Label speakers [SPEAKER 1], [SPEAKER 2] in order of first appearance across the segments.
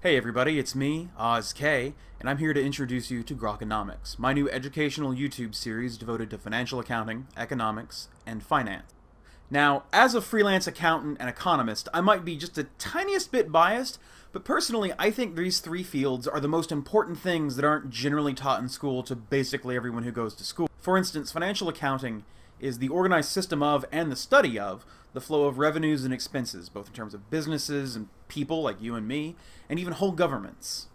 [SPEAKER 1] Hey everybody, it's me, OzK, and I'm here to introduce you to Grokonomics, my new educational YouTube series devoted to financial accounting, economics, and finance. Now, as a freelance accountant and economist, I might be just a tiniest bit biased, but personally I think these three fields are the most important things that aren't generally taught in school to basically everyone who goes to school. For instance, financial accounting is the organized system of, and the study of, the flow of revenues and expenses, both in terms of businesses and people like you and me, and even whole governments.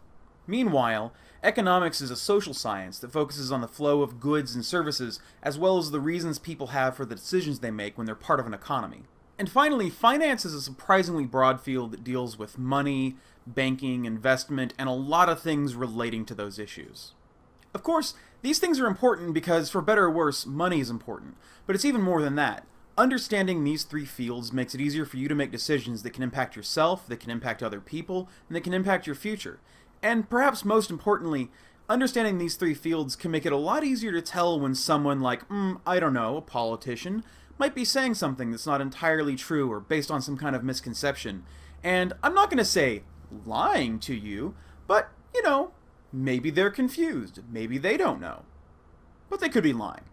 [SPEAKER 1] Meanwhile, economics is a social science that focuses on the flow of goods and services, as well as the reasons people have for the decisions they make when they're part of an economy. And finally, finance is a surprisingly broad field that deals with money, banking, investment, and a lot of things relating to those issues. Of course, these things are important because, for better or worse, money is important, but it's even more than that. Understanding these three fields makes it easier for you to make decisions that can impact yourself, that can impact other people, and that can impact your future. And perhaps most importantly, understanding these three fields can make it a lot easier to tell when someone like, I don't know, a politician, might be saying something that's not entirely true or based on some kind of misconception. And I'm not going to say lying to you, but, maybe they're confused, maybe they don't know. But they could be lying.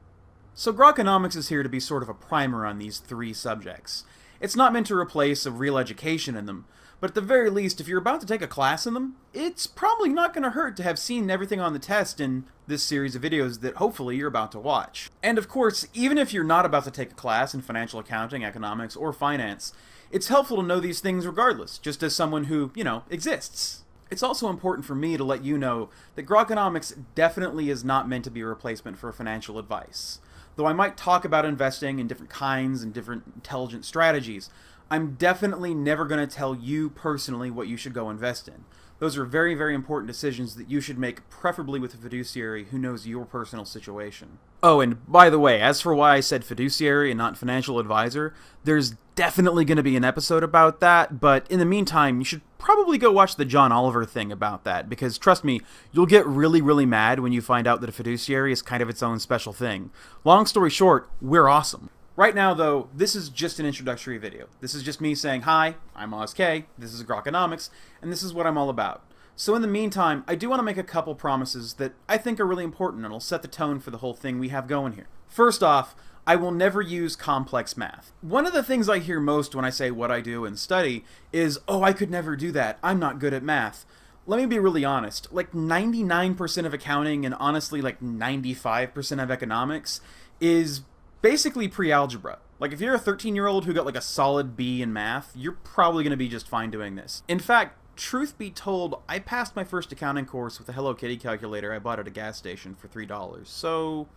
[SPEAKER 1] So Grokonomics is here to be sort of a primer on these three subjects. It's not meant to replace a real education in them, but at the very least, if you're about to take a class in them, it's probably not going to hurt to have seen everything on the test in this series of videos that hopefully you're about to watch. And of course, even if you're not about to take a class in financial accounting, economics, or finance, it's helpful to know these things regardless, just as someone who, exists. It's also important for me to let you know that Grokonomics definitely is not meant to be a replacement for financial advice. Though I might talk about investing in different kinds and different intelligent strategies, I'm definitely never going to tell you personally what you should go invest in. Those are very, very important decisions that you should make, preferably with a fiduciary who knows your personal situation. Oh, and by the way, as for why I said fiduciary and not financial advisor, there's definitely going to be an episode about that, but in the meantime, you should probably go watch the John Oliver thing about that, because trust me, you'll get really, really mad when you find out that a fiduciary is kind of its own special thing. Long story short, we're awesome. Right now, though, this is just an introductory video. This is just me saying, hi, I'm OzK, this is Grokonomics, and this is what I'm all about. So in the meantime, I do want to make a couple promises that I think are really important and will set the tone for the whole thing we have going here. First off, I will never use complex math. One of the things I hear most when I say what I do and study is, oh, I could never do that, I'm not good at math. Let me be really honest, like 99% of accounting and honestly like 95% of economics is basically pre-algebra. Like if you're a 13-year-old who got like a solid B in math, you're probably going to be just fine doing this. In fact, truth be told, I passed my first accounting course with a Hello Kitty calculator I bought at a gas station for $3, so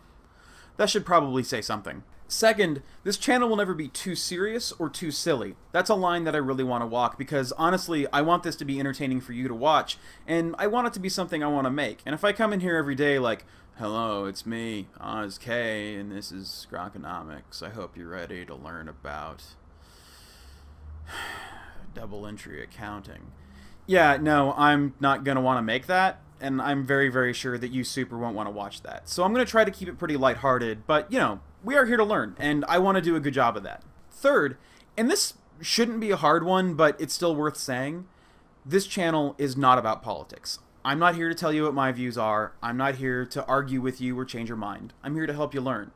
[SPEAKER 1] that should probably say something. Second, this channel will never be too serious or too silly. That's a line that I really want to walk because honestly, I want this to be entertaining for you to watch, and I want it to be something I want to make. And if I come in here every day like, hello, it's me, OzK, and this is Grokonomics. I hope you're ready to learn about double entry accounting. Yeah, no, I'm not going to want to make that, and I'm very, very sure that you super won't want to watch that. So I'm going to try to keep it pretty lighthearted, but, we are here to learn, and I want to do a good job of that. Third, and this shouldn't be a hard one, but it's still worth saying, this channel is not about politics. I'm not here to tell you what my views are. I'm not here to argue with you or change your mind. I'm here to help you learn.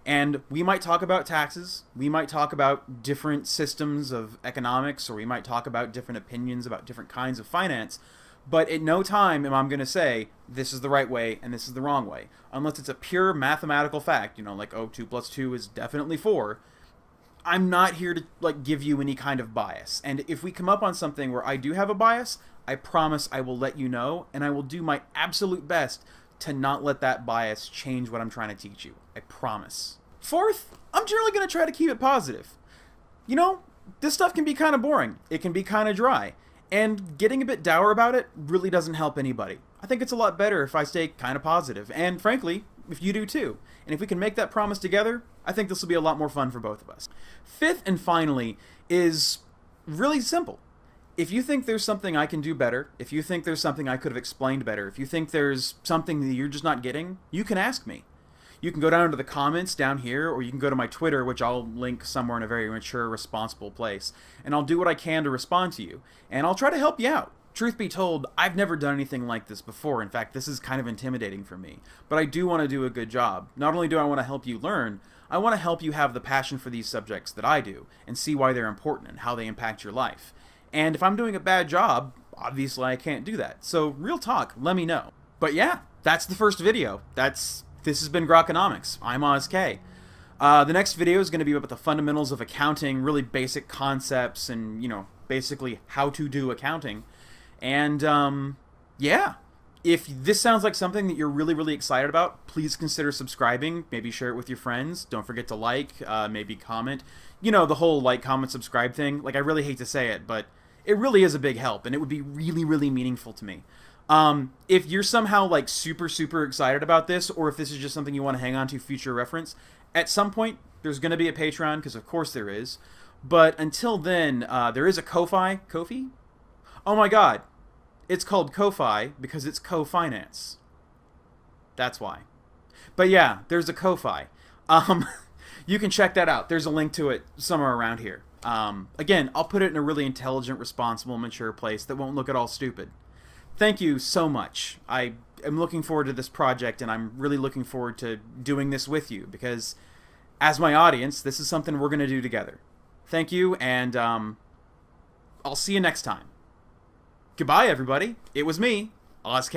[SPEAKER 1] And we might talk about taxes, we might talk about different systems of economics, or we might talk about different opinions about different kinds of finance, but at no time am I going to say, this is the right way and this is the wrong way. Unless it's a pure mathematical fact, like, 2 plus 2 is definitely 4. I'm not here to, give you any kind of bias. And if we come up on something where I do have a bias, I promise I will let you know, and I will do my absolute best to not let that bias change what I'm trying to teach you. I promise. Fourth, I'm generally going to try to keep it positive. This stuff can be kind of boring. It can be kind of dry. And getting a bit dour about it really doesn't help anybody. I think it's a lot better if I stay kind of positive, and frankly, if you do too. And if we can make that promise together, I think this will be a lot more fun for both of us. Fifth and finally is really simple. If you think there's something I can do better, if you think there's something I could have explained better, if you think there's something that you're just not getting, you can ask me. You can go down to the comments down here, or you can go to my Twitter, which I'll link somewhere in a very mature, responsible place, and I'll do what I can to respond to you, and I'll try to help you out. truth be told, I've never done anything like this before. In fact, this is kind of intimidating for me. But I do want to do a good job. Not only do I want to help you learn, I want to help you have the passion for these subjects that I do and see why they're important and how they impact your life. And if I'm doing a bad job, obviously I can't do that. So real talk, let me know. But yeah, that's the first video. This has been Grokonomics. I'm OzK. The next video is going to be about the fundamentals of accounting, really basic concepts and, basically how to do accounting. And yeah, if this sounds like something that you're really, really excited about, please consider subscribing. Maybe share it with your friends. Don't forget to like, maybe comment. The whole like, comment, subscribe thing. Like, I really hate to say it, but it really is a big help, and it would be really, really meaningful to me. If you're somehow like super, super excited about this, or if this is just something you want to hang on to future reference, at some point there's going to be a Patreon, because of course there is. But until then, there is a Ko-Fi. Ko-Fi? Oh my god. It's called Ko-Fi because it's co-finance. That's why. But yeah, there's a Ko-Fi. You can check that out. There's a link to it somewhere around here. Again, I'll put it in a really intelligent, responsible, mature place that won't look at all stupid. Thank you so much. I am looking forward to this project, and I'm really looking forward to doing this with you, because as my audience, this is something we're going to do together. Thank you, and I'll see you next time. Goodbye, everybody. It was me, OzK.